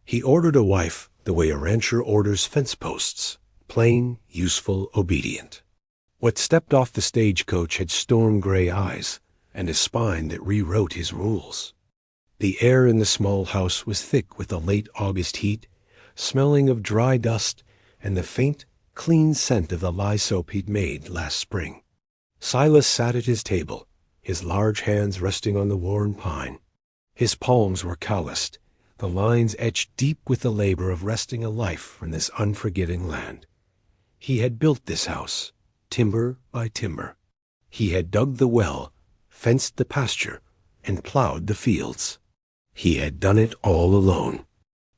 He ordered a wife the way a rancher orders fence posts, plain, useful, obedient. What stepped off the stagecoach had storm-gray eyes and a spine that rewrote his rules. The air in the small house was thick with the late August heat, smelling of dry dust and the faint, clean scent of the lye soap he'd made last spring. Silas sat at his table, his large hands resting on the worn pine. His palms were calloused, the lines etched deep with the labor of wresting a life from this unforgiving land. He had built this house, timber by timber. He had dug the well, fenced the pasture, and plowed the fields. He had done it all alone.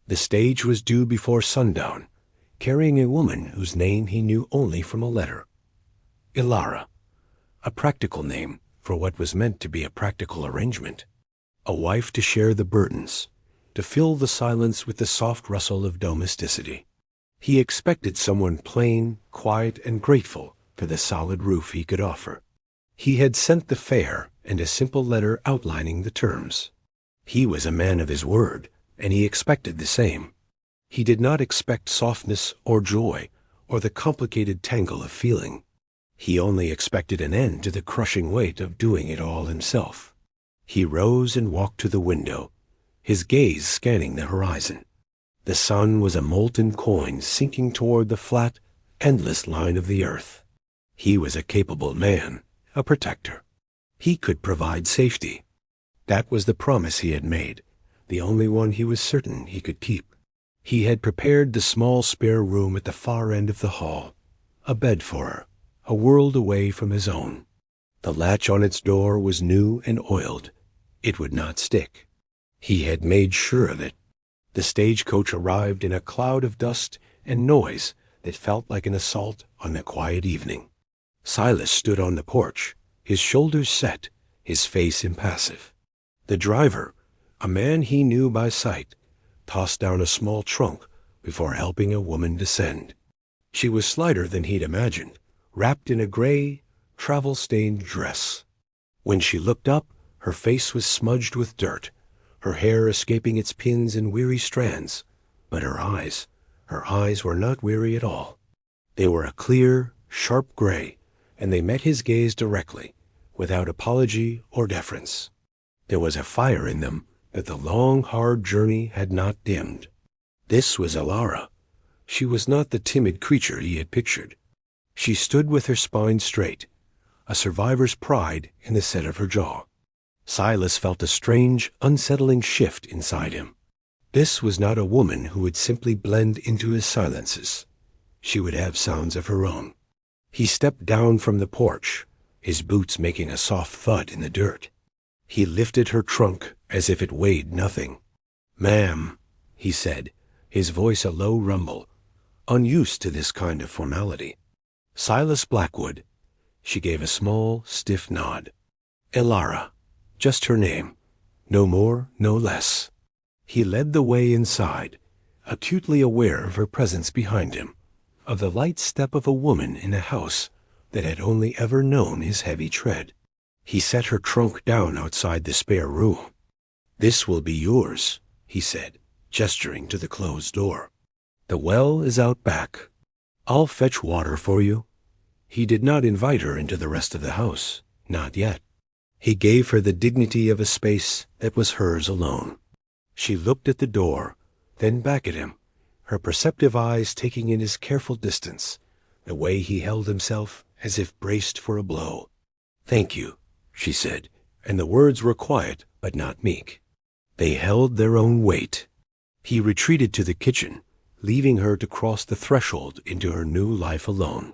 The stage was due before sundown, carrying a woman whose name he knew only from a letter. Elara, a practical name for what was meant to be a practical arrangement. A wife to share the burdens, to fill the silence with the soft rustle of domesticity. He expected someone plain, quiet, and grateful for the solid roof he could offer. He had sent the fare and a simple letter outlining the terms. He was a man of his word, and he expected the same. He did not expect softness or joy or the complicated tangle of feeling. He only expected an end to the crushing weight of doing it all himself. He rose and walked to the window, his gaze scanning the horizon. The sun was a molten coin sinking toward the flat, endless line of the earth. He was a capable man, a protector. He could provide safety. That was the promise he had made, the only one he was certain he could keep. He had prepared the small spare room at the far end of the hall, a bed for her, a world away from his own. The latch on its door was new and oiled. It would not stick. He had made sure of it. The stagecoach arrived in a cloud of dust and noise that felt like an assault on a quiet evening. Silas stood on the porch, his shoulders set, his face impassive. The driver, a man he knew by sight, tossed down a small trunk before helping a woman descend. She was slighter than he'd imagined, wrapped in a gray, travel-stained dress. When she looked up, her face was smudged with dirt, her hair escaping its pins in weary strands, but her eyes were not weary at all. They were a clear, sharp gray, and they met his gaze directly, without apology or deference. There was a fire in them that the long, hard journey had not dimmed. This was Elara. She was not the timid creature he had pictured. She stood with her spine straight, a survivor's pride in the set of her jaw. Silas felt a strange, unsettling shift inside him. This was not a woman who would simply blend into his silences. She would have sounds of her own. He stepped down from the porch, his boots making a soft thud in the dirt. He lifted her trunk as if it weighed nothing. "Ma'am," he said, his voice a low rumble, unused to this kind of formality. "Silas Blackwood." She gave a small, stiff nod. "Elara. Just her name. No more, no less." He led the way inside, acutely aware of her presence behind him, of the light step of a woman in a house that had only ever known his heavy tread. He set her trunk down outside the spare room. "This will be yours," he said, gesturing to the closed door. "The well is out back. I'll fetch water for you." He did not invite her into the rest of the house, not yet. He gave her the dignity of a space that was hers alone. She looked at the door, then back at him, her perceptive eyes taking in his careful distance, the way he held himself as if braced for a blow. "Thank you," she said, and the words were quiet but not meek. They held their own weight. He retreated to the kitchen, leaving her to cross the threshold into her new life alone.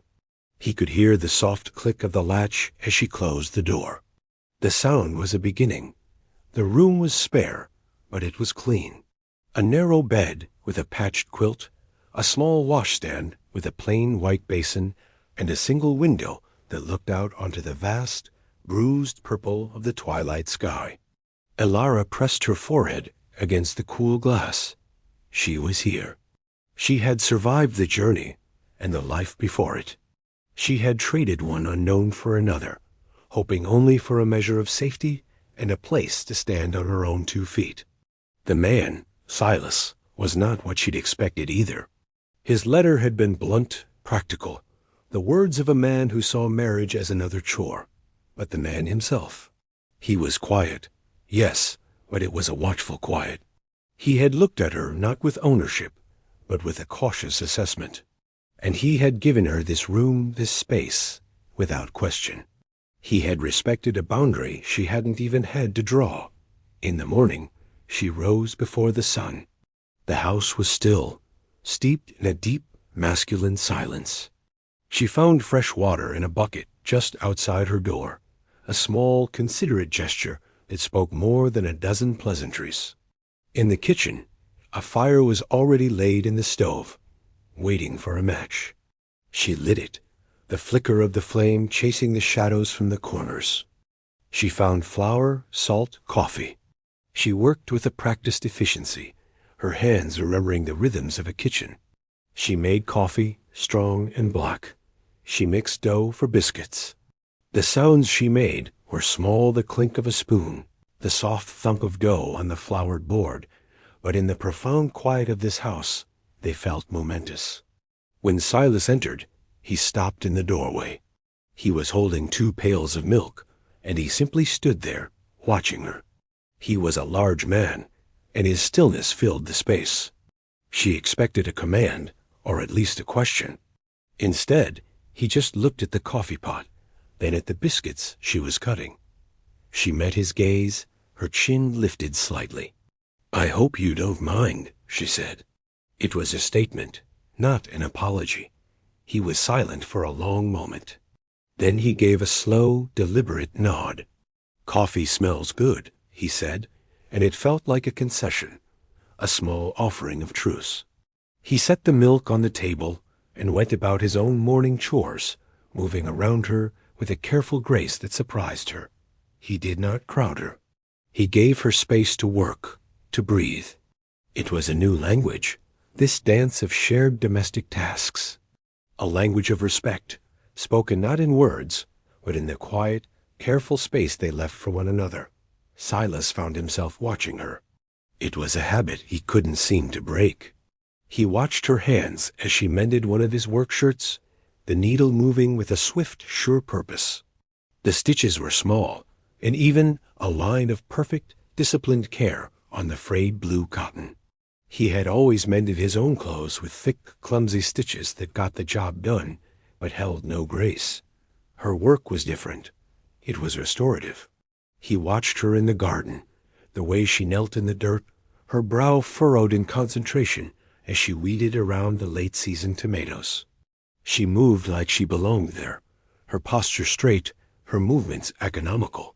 He could hear the soft click of the latch as she closed the door. The sound was a beginning. The room was spare, but it was clean. A narrow bed with a patched quilt, a small washstand with a plain white basin, and a single window that looked out onto the vast, bruised purple of the twilight sky. Elara pressed her forehead against the cool glass. She was here. She had survived the journey and the life before it. She had traded one unknown for another, hoping only for a measure of safety and a place to stand on her own 2 feet. The man, Silas, was not what she'd expected either. His letter had been blunt, practical, the words of a man who saw marriage as another chore. But the man himself, he was quiet, yes, but it was a watchful quiet. He had looked at her not with ownership, but with a cautious assessment. And he had given her this room, this space, without question. He had respected a boundary she hadn't even had to draw. In the morning, she rose before the sun. The house was still, steeped in a deep, masculine silence. She found fresh water in a bucket just outside her door, a small, considerate gesture that spoke more than a dozen pleasantries. In the kitchen, a fire was already laid in the stove, waiting for a match. She lit it, the flicker of the flame chasing the shadows from the corners. She found flour, salt, coffee. She worked with a practiced efficiency, her hands remembering the rhythms of a kitchen. She made coffee, strong and black. She mixed dough for biscuits. The sounds she made were small, the clink of a spoon, the soft thump of dough on the floured board, but in the profound quiet of this house, they felt momentous. When Silas entered, he stopped in the doorway. He was holding 2 pails of milk, and he simply stood there, watching her. He was a large man, and his stillness filled the space. She expected a command, or at least a question. Instead, he just looked at the coffee pot, then at the biscuits she was cutting. She met his gaze, her chin lifted slightly. "I hope you don't mind," she said. It was a statement, not an apology. He was silent for a long moment. Then he gave a slow, deliberate nod. "Coffee smells good," he said, and it felt like a concession, a small offering of truce. He set the milk on the table and went about his own morning chores, moving around her with a careful grace that surprised her. He did not crowd her. He gave her space to work, to breathe. It was a new language, this dance of shared domestic tasks. A language of respect, spoken not in words, but in the quiet, careful space they left for one another. Silas found himself watching her. It was a habit he couldn't seem to break. He watched her hands as she mended one of his work shirts, the needle moving with a swift, sure purpose. The stitches were small, and even a line of perfect, disciplined care on the frayed blue cotton. He had always mended his own clothes with thick, clumsy stitches that got the job done, but held no grace. Her work was different. It was restorative. He watched her in the garden, the way she knelt in the dirt, her brow furrowed in concentration as she weeded around the late-season tomatoes. She moved like she belonged there, her posture straight, her movements economical.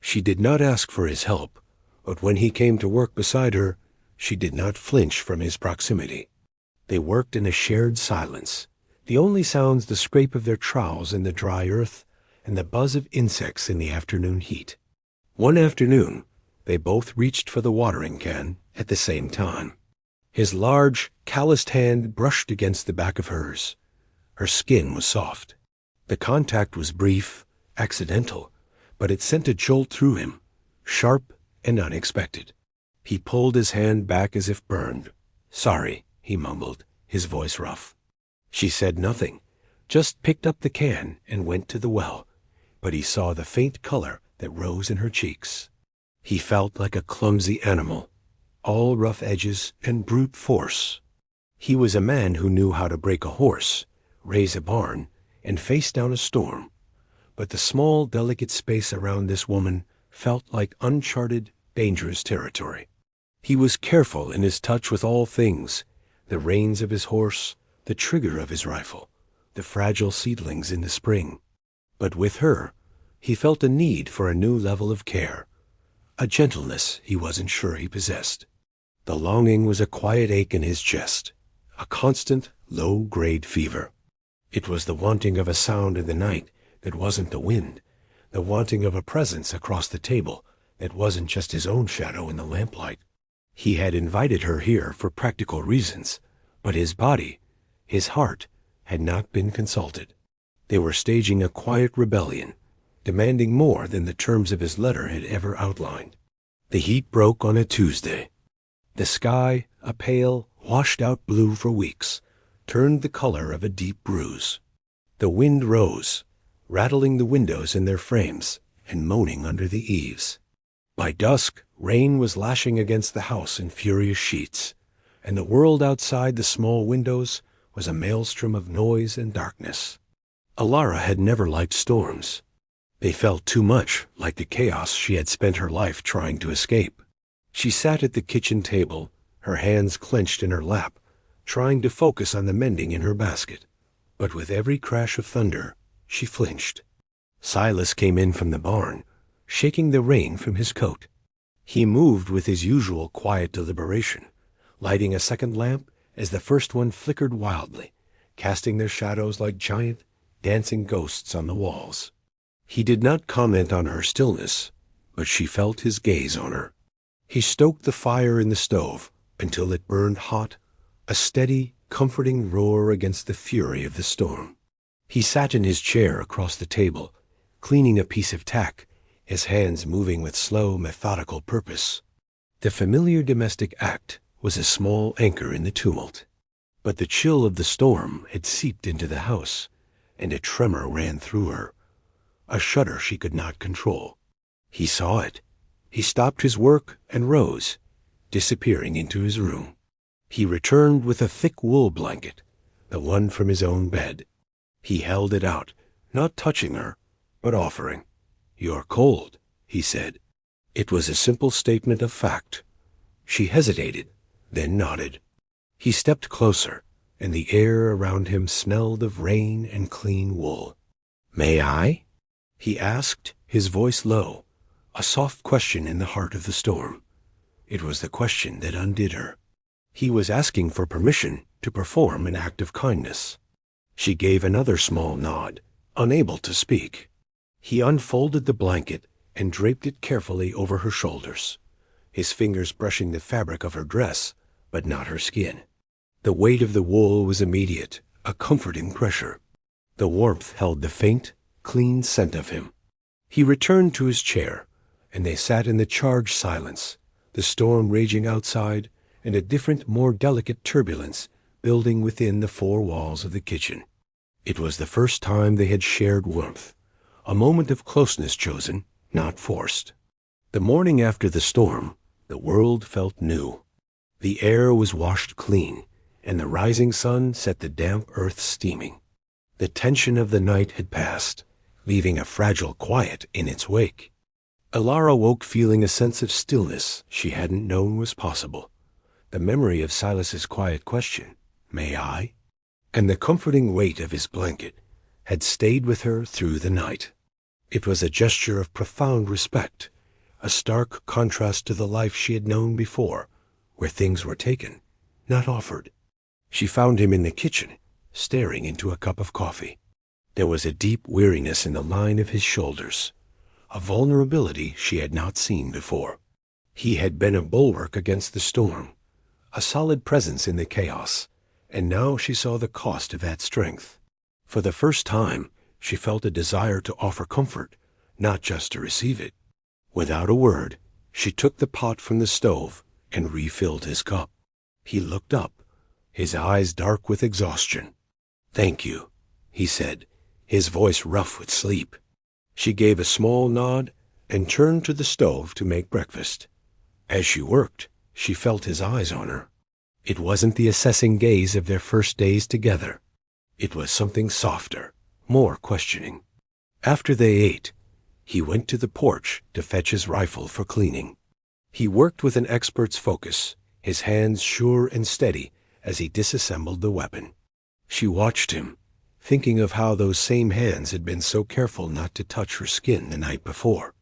She did not ask for his help, but when he came to work beside her, she did not flinch from his proximity. They worked in a shared silence, the only sounds the scrape of their trowels in the dry earth and the buzz of insects in the afternoon heat. One afternoon, they both reached for the watering can at the same time. His large, calloused hand brushed against the back of hers. Her skin was soft. The contact was brief, accidental, but it sent a jolt through him, sharp and unexpected. He pulled his hand back as if burned. "Sorry," he mumbled, his voice rough. She said nothing, just picked up the can and went to the well, but he saw the faint color that rose in her cheeks. He felt like a clumsy animal, all rough edges and brute force. He was a man who knew how to break a horse, raise a barn, and face down a storm. But the small, delicate space around this woman felt like uncharted, dangerous territory. He was careful in his touch with all things, the reins of his horse, the trigger of his rifle, the fragile seedlings in the spring. But with her, he felt a need for a new level of care, a gentleness he wasn't sure he possessed. The longing was a quiet ache in his chest, a constant, low-grade fever. It was the wanting of a sound in the night that wasn't the wind, the wanting of a presence across the table that wasn't just his own shadow in the lamplight. He had invited her here for practical reasons, but his body, his heart, had not been consulted. They were staging a quiet rebellion, demanding more than the terms of his letter had ever outlined. The heat broke on a Tuesday. The sky, a pale, washed-out blue for weeks, turned the color of a deep bruise. The wind rose, rattling the windows in their frames and moaning under the eaves. By dusk, rain was lashing against the house in furious sheets, and the world outside the small windows was a maelstrom of noise and darkness. Elara had never liked storms. They felt too much like the chaos she had spent her life trying to escape. She sat at the kitchen table, her hands clenched in her lap, trying to focus on the mending in her basket. But with every crash of thunder, she flinched. Silas came in from the barn, shaking the rain from his coat. He moved with his usual quiet deliberation, lighting a second lamp as the first one flickered wildly, casting their shadows like giant, dancing ghosts on the walls. He did not comment on her stillness, but she felt his gaze on her. He stoked the fire in the stove until it burned hot, a steady, comforting roar against the fury of the storm. He sat in his chair across the table, cleaning a piece of tack, his hands moving with slow, methodical purpose. The familiar domestic act was a small anchor in the tumult. But the chill of the storm had seeped into the house, and a tremor ran through her, a shudder she could not control. He saw it. He stopped his work and rose, disappearing into his room. He returned with a thick wool blanket, the one from his own bed. He held it out, not touching her, but offering. "You're cold," he said. It was a simple statement of fact. She hesitated, then nodded. He stepped closer, and the air around him smelled of rain and clean wool. "May I?" he asked, his voice low, a soft question in the heart of the storm. It was the question that undid her. He was asking for permission to perform an act of kindness. She gave another small nod, unable to speak. He unfolded the blanket and draped it carefully over her shoulders, his fingers brushing the fabric of her dress, but not her skin. The weight of the wool was immediate, a comforting pressure. The warmth held the faint, clean scent of him. He returned to his chair, and they sat in the charged silence, the storm raging outside, and a different, more delicate turbulence building within the four walls of the kitchen. It was the first time they had shared warmth, a moment of closeness chosen, not forced. The morning after the storm, the world felt new. The air was washed clean, and the rising sun set the damp earth steaming. The tension of the night had passed, leaving a fragile quiet in its wake. Elara woke feeling a sense of stillness she hadn't known was possible. The memory of Silas's quiet question, "May I?" and the comforting weight of his blanket had stayed with her through the night. It was a gesture of profound respect, a stark contrast to the life she had known before, where things were taken, not offered. She found him in the kitchen, staring into a cup of coffee. There was a deep weariness in the line of his shoulders, a vulnerability she had not seen before. He had been a bulwark against the storm, a solid presence in the chaos, and now she saw the cost of that strength. For the first time, she felt a desire to offer comfort, not just to receive it. Without a word, she took the pot from the stove and refilled his cup. He looked up, his eyes dark with exhaustion. "Thank you," he said, his voice rough with sleep. She gave a small nod and turned to the stove to make breakfast. As she worked, she felt his eyes on her. It wasn't the assessing gaze of their first days together. It was something softer, more questioning. After they ate, he went to the porch to fetch his rifle for cleaning. He worked with an expert's focus, his hands sure and steady as he disassembled the weapon. She watched him, thinking of how those same hands had been so careful not to touch her skin the night before.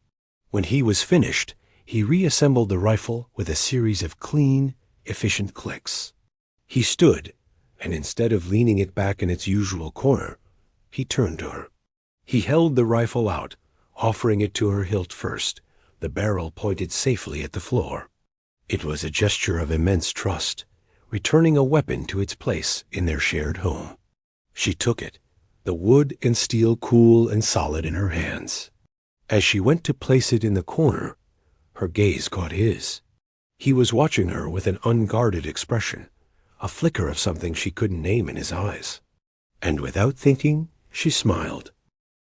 When he was finished, he reassembled the rifle with a series of clean, efficient clicks. He stood, and instead of leaning it back in its usual corner, he turned to her. He held the rifle out, offering it to her hilt first, the barrel pointed safely at the floor. It was a gesture of immense trust, returning a weapon to its place in their shared home. She took it, the wood and steel cool and solid in her hands. As she went to place it in the corner, her gaze caught his. He was watching her with an unguarded expression, a flicker of something she couldn't name in his eyes. And without thinking, she smiled.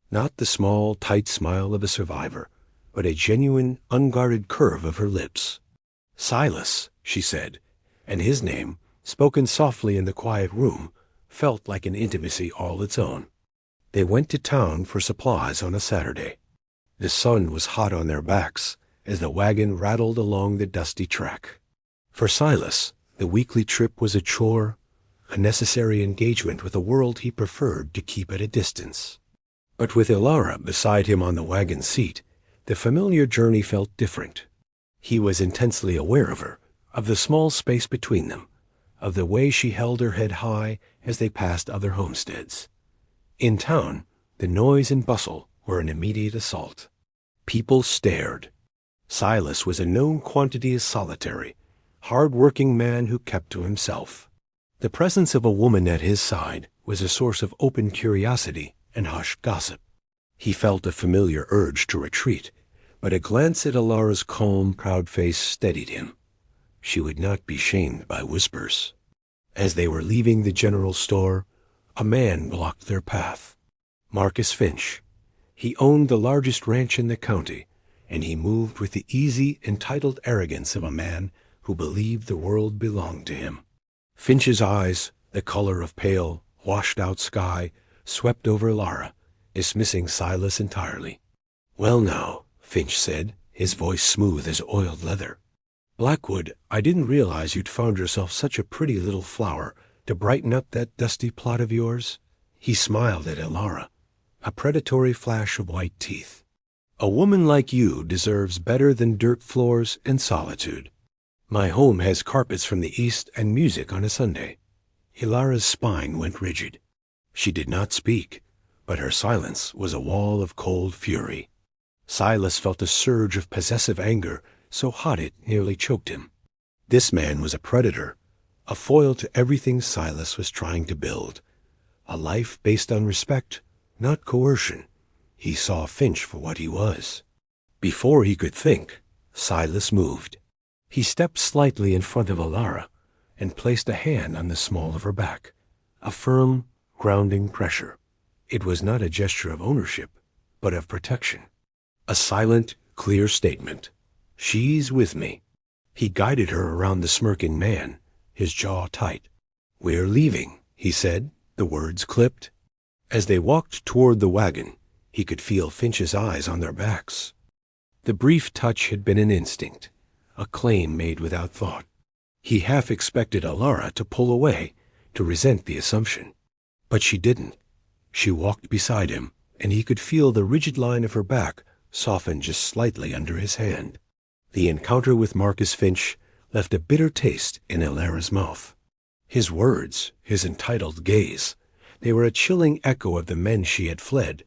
Not the small, tight smile of a survivor, but a genuine, unguarded curve of her lips. "Silas," she said, and his name, spoken softly in the quiet room, felt like an intimacy all its own. They went to town for supplies on a Saturday. The sun was hot on their backs as the wagon rattled along the dusty track. For Silas, the weekly trip was a chore, a necessary engagement with a world he preferred to keep at a distance. But with Elara beside him on the wagon seat, the familiar journey felt different. He was intensely aware of her, of the small space between them, of the way she held her head high as they passed other homesteads. In town, the noise and bustle were an immediate assault. People stared. Silas was a known quantity as solitary, hard-working man who kept to himself. The presence of a woman at his side was a source of open curiosity and hushed gossip. He felt a familiar urge to retreat, but a glance at Elara's calm, proud face steadied him. She would not be shamed by whispers. As they were leaving the general store, a man blocked their path. Marcus Finch. He owned the largest ranch in the county, and he moved with the easy, entitled arrogance of a man who believed the world belonged to him. Finch's eyes, the color of pale, washed-out sky, swept over Elara, dismissing Silas entirely. "Well now," Finch said, his voice smooth as oiled leather. "Blackwood, I didn't realize you'd found yourself such a pretty little flower to brighten up that dusty plot of yours." He smiled at Elara, a predatory flash of white teeth. "A woman like you deserves better than dirt floors and solitude. My home has carpets from the east and music on a Sunday." Elara's spine went rigid. She did not speak, but her silence was a wall of cold fury. Silas felt a surge of possessive anger so hot it nearly choked him. This man was a predator, a foil to everything Silas was trying to build. A life based on respect, not coercion. He saw Finch for what he was. Before he could think, Silas moved. He stepped slightly in front of Elara and placed a hand on the small of her back, a firm, grounding pressure. It was not a gesture of ownership, but of protection. A silent, clear statement. "She's with me." He guided her around the smirking man, his jaw tight. "We're leaving," he said, the words clipped. As they walked toward the wagon, he could feel Finch's eyes on their backs. The brief touch had been an instinct, a claim made without thought. He half expected Elara to pull away, to resent the assumption. But she didn't. She walked beside him, and he could feel the rigid line of her back soften just slightly under his hand. The encounter with Marcus Finch left a bitter taste in Elara's mouth. His words, his entitled gaze, they were a chilling echo of the men she had fled,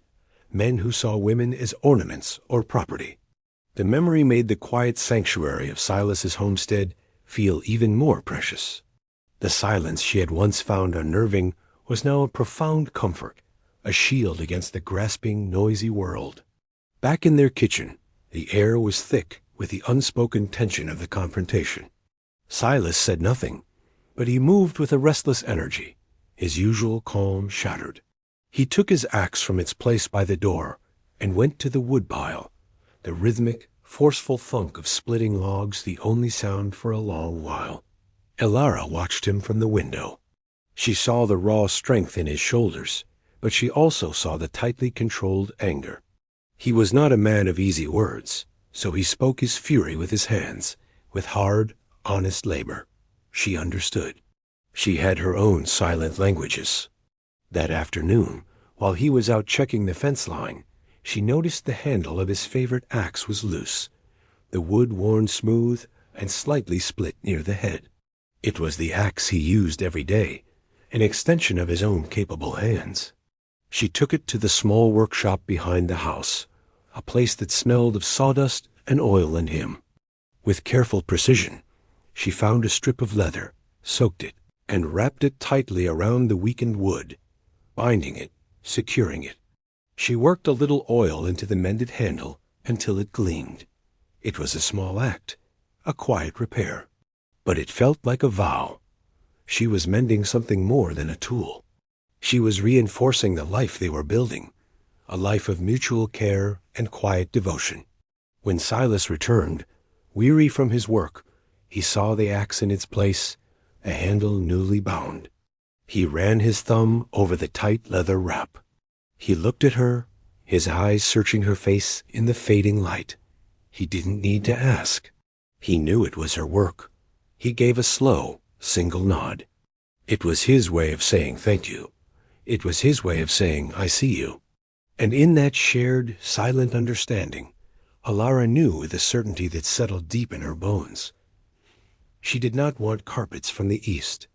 men who saw women as ornaments or property. The memory made the quiet sanctuary of Silas's homestead feel even more precious. The silence she had once found unnerving was now a profound comfort, a shield against the grasping, noisy world. Back in their kitchen, the air was thick with the unspoken tension of the confrontation. Silas said nothing, but he moved with a restless energy, his usual calm shattered. He took his axe from its place by the door and went to the woodpile, the rhythmic, forceful thunk of splitting logs the only sound for a long while. Elara watched him from the window. She saw the raw strength in his shoulders, but she also saw the tightly controlled anger. He was not a man of easy words, so he spoke his fury with his hands, with hard, honest labor. She understood. She had her own silent languages. That afternoon, while he was out checking the fence line, she noticed the handle of his favorite axe was loose, the wood worn smooth and slightly split near the head. It was the axe he used every day, an extension of his own capable hands. She took it to the small workshop behind the house, a place that smelled of sawdust and oil and him. With careful precision, she found a strip of leather, soaked it, and wrapped it tightly around the weakened wood, binding it, securing it. She worked a little oil into the mended handle until it gleamed. It was a small act, a quiet repair. But it felt like a vow. She was mending something more than a tool. She was reinforcing the life they were building, a life of mutual care and quiet devotion. When Silas returned, weary from his work, he saw the axe in its place, a handle newly bound. He ran his thumb over the tight leather wrap. He looked at her, his eyes searching her face in the fading light. He didn't need to ask. He knew it was her work. He gave a slow, single nod. It was his way of saying thank you. It was his way of saying, I see you. And in that shared, silent understanding, Elara knew with a certainty that settled deep in her bones. She did not want carpets from the east.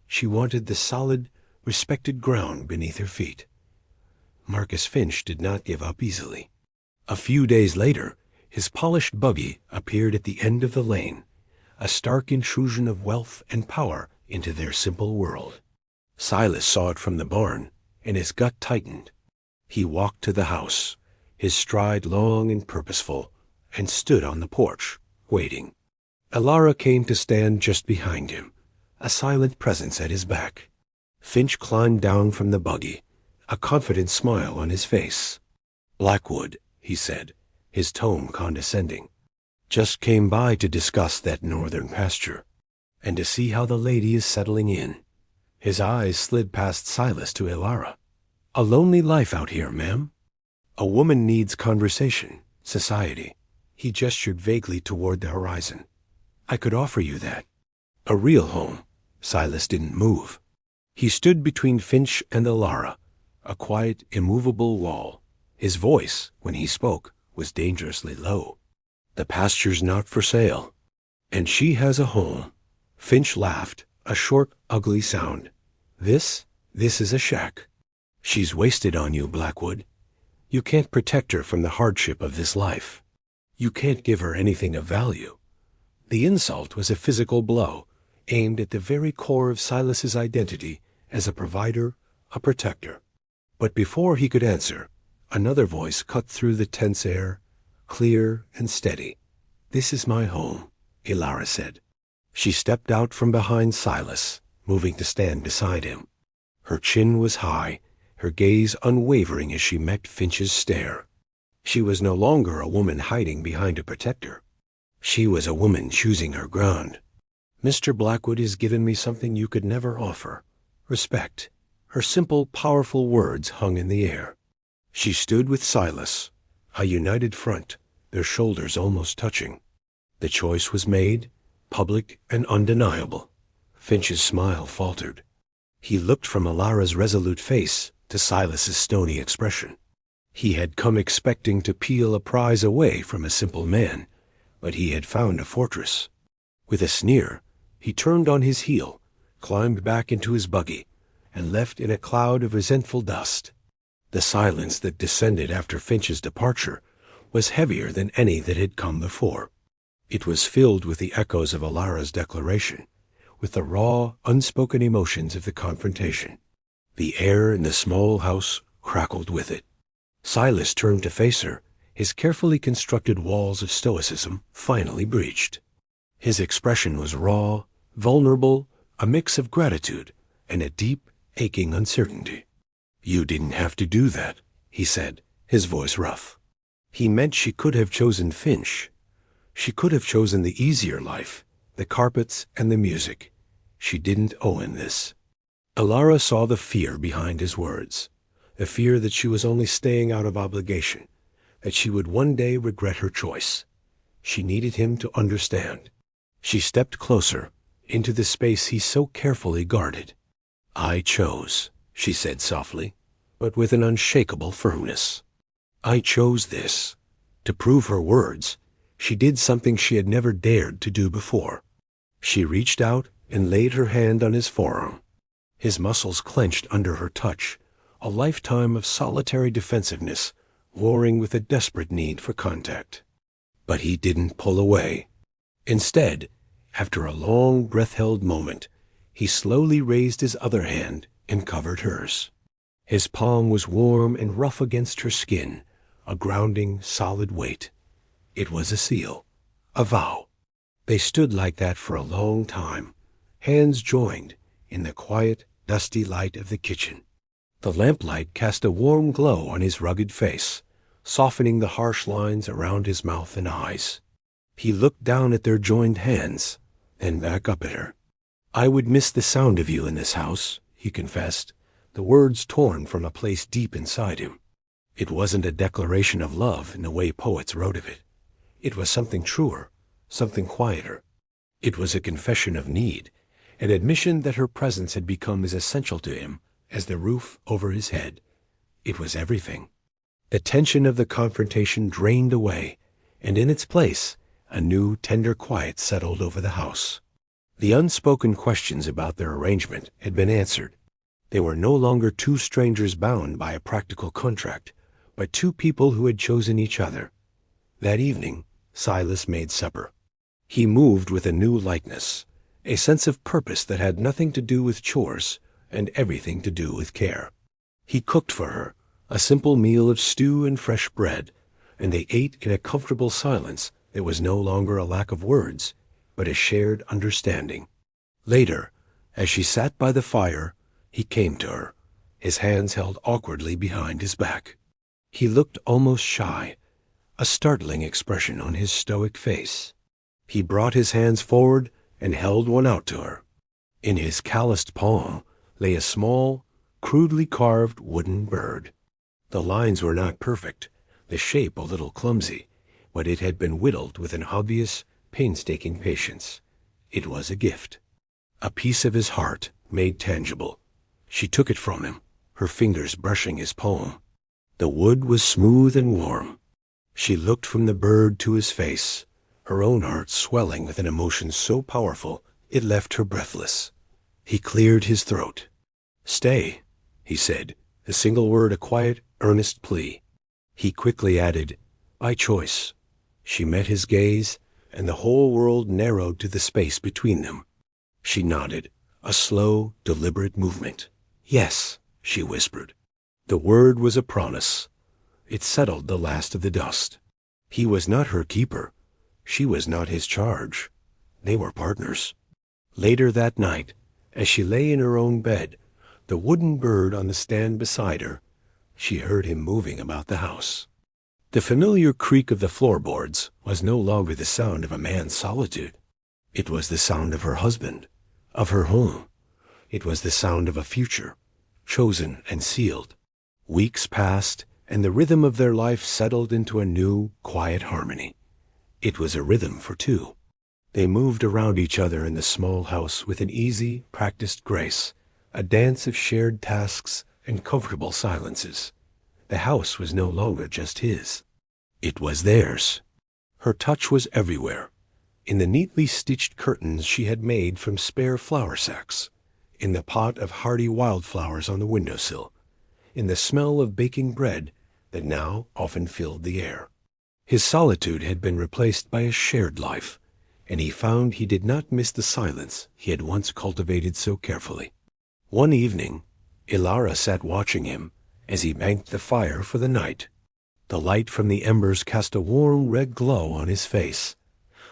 She wanted the solid, respected ground beneath her feet. Marcus Finch did not give up easily. A few days later, his polished buggy appeared at the end of the lane, a stark intrusion of wealth and power into their simple world. Silas saw it from the barn, and his gut tightened. He walked to the house, his stride long and purposeful, and stood on the porch, waiting. Elara came to stand just behind him, a silent presence at his back. Finch climbed down from the buggy, a confident smile on his face. Blackwood, he said, his tone condescending. Just came by to discuss that northern pasture, and to see how the lady is settling in. His eyes slid past Silas to Elara. A lonely life out here, ma'am. A woman needs conversation, society. He gestured vaguely toward the horizon. I could offer you that. A real home. Silas didn't move. He stood between Finch and Elara, a quiet, immovable wall. His voice, when he spoke, was dangerously low. The pasture's not for sale. And she has a home. Finch laughed, a short, ugly sound. This is a shack. She's wasted on you, Blackwood. You can't protect her from the hardship of this life. You can't give her anything of value. The insult was a physical blow, aimed at the very core of Silas's identity as a provider, a protector. But before he could answer, another voice cut through the tense air, clear and steady. This is my home, Elara said. She stepped out from behind Silas, moving to stand beside him. Her chin was high, her gaze unwavering as she met Finch's stare. She was no longer a woman hiding behind a protector. She was a woman choosing her ground. Mr. Blackwood has given me something you could never offer. Respect. Her simple, powerful words hung in the air. She stood with Silas, a united front, their shoulders almost touching. The choice was made, public and undeniable. Finch's smile faltered. He looked from Elara's resolute face to Silas's stony expression. He had come expecting to peel a prize away from a simple man, but he had found a fortress. With a sneer, he turned on his heel, climbed back into his buggy, and left in a cloud of resentful dust. The silence that descended after Finch's departure was heavier than any that had come before. It was filled with the echoes of Elara's declaration, with the raw, unspoken emotions of the confrontation. The air in the small house crackled with it. Silas turned to face her, his carefully constructed walls of stoicism finally breached. His expression was raw, vulnerable, a mix of gratitude and a deep, aching uncertainty. You didn't have to do that, he said, his voice rough. He meant she could have chosen Finch. She could have chosen the easier life, the carpets and the music. She didn't owe him this. Elara saw the fear behind his words, the fear that she was only staying out of obligation, that she would one day regret her choice. She needed him to understand. She stepped closer, into the space he so carefully guarded. I chose, she said softly, but with an unshakable firmness. I chose this. To prove her words, she did something she had never dared to do before. She reached out and laid her hand on his forearm. His muscles clenched under her touch, a lifetime of solitary defensiveness, warring with a desperate need for contact. But he didn't pull away. Instead, after a long, breath-held moment, he slowly raised his other hand and covered hers. His palm was warm and rough against her skin, a grounding, solid weight. It was a seal, a vow. They stood like that for a long time, hands joined in the quiet, dusty light of the kitchen. The lamplight cast a warm glow on his rugged face, softening the harsh lines around his mouth and eyes. He looked down at their joined hands, then back up at her. "I would miss the sound of you in this house," he confessed, the words torn from a place deep inside him. It wasn't a declaration of love in the way poets wrote of it. It was something truer, something quieter. It was a confession of need, an admission that her presence had become as essential to him as the roof over his head. It was everything. The tension of the confrontation drained away, and in its place, a new, tender quiet settled over the house. The unspoken questions about their arrangement had been answered. They were no longer two strangers bound by a practical contract, but two people who had chosen each other. That evening, Silas made supper. He moved with a new lightness, a sense of purpose that had nothing to do with chores and everything to do with care. He cooked for her a simple meal of stew and fresh bread, and they ate in a comfortable silence that was no longer a lack of words, but a shared understanding. Later, as she sat by the fire, he came to her, his hands held awkwardly behind his back. He looked almost shy, a startling expression on his stoic face. He brought his hands forward and held one out to her. In his calloused palm lay a small, crudely carved wooden bird. The lines were not perfect, the shape a little clumsy, but it had been whittled with an obvious, painstaking patience. It was a gift, a piece of his heart made tangible. She took it from him, her fingers brushing his palm. The wood was smooth and warm. She looked from the bird to his face, her own heart swelling with an emotion so powerful it left her breathless. He cleared his throat. "Stay," he said, the single word a quiet, earnest plea. He quickly added, "By choice." She met his gaze, and the whole world narrowed to the space between them. She nodded, a slow, deliberate movement. "Yes," she whispered. The word was a promise. It settled the last of the dust. He was not her keeper. She was not his charge. They were partners. Later that night, as she lay in her own bed, the wooden bird on the stand beside her, she heard him moving about the house. The familiar creak of the floorboards was no longer the sound of a man's solitude. It was the sound of her husband, of her home. It was the sound of a future, chosen and sealed. Weeks passed, and the rhythm of their life settled into a new, quiet harmony. It was a rhythm for two. They moved around each other in the small house with an easy, practiced grace, a dance of shared tasks and comfortable silences. The house was no longer just his. It was theirs. Her touch was everywhere, in the neatly stitched curtains she had made from spare flour sacks, in the pot of hardy wildflowers on the windowsill, in the smell of baking bread that now often filled the air. His solitude had been replaced by a shared life, and he found he did not miss the silence he had once cultivated so carefully. One evening, Elara sat watching him as he banked the fire for the night. The light from the embers cast a warm red glow on his face,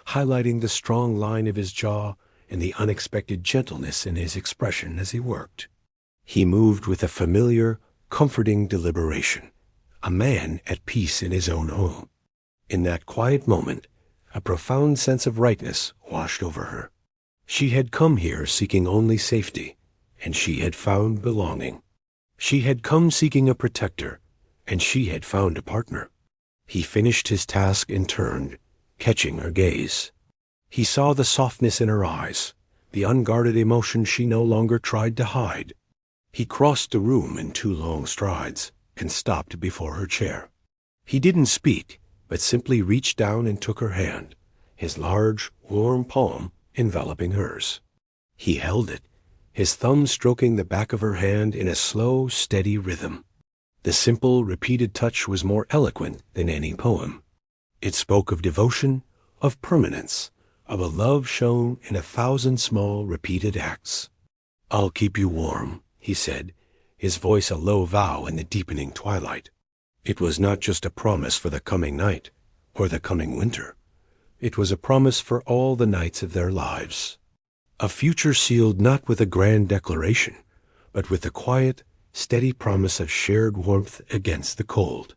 highlighting the strong line of his jaw and the unexpected gentleness in his expression as he worked. He moved with a familiar, comforting deliberation, a man at peace in his own home. In that quiet moment, a profound sense of rightness washed over her. She had come here seeking only safety, and she had found belonging. She had come seeking a protector, and she had found a partner. He finished his task and turned, catching her gaze. He saw the softness in her eyes, the unguarded emotion she no longer tried to hide. He crossed the room in 2 long strides and stopped before her chair. He didn't speak, but simply reached down and took her hand, his large, warm palm enveloping hers. He held it, his thumb stroking the back of her hand in a slow, steady rhythm. The simple, repeated touch was more eloquent than any poem. It spoke of devotion, of permanence, of a love shown in 1,000 small, repeated acts. "I'll keep you warm," he said, his voice a low vow in the deepening twilight. It was not just a promise for the coming night or the coming winter. It was a promise for all the nights of their lives. A future sealed not with a grand declaration, but with the quiet, steady promise of shared warmth against the cold.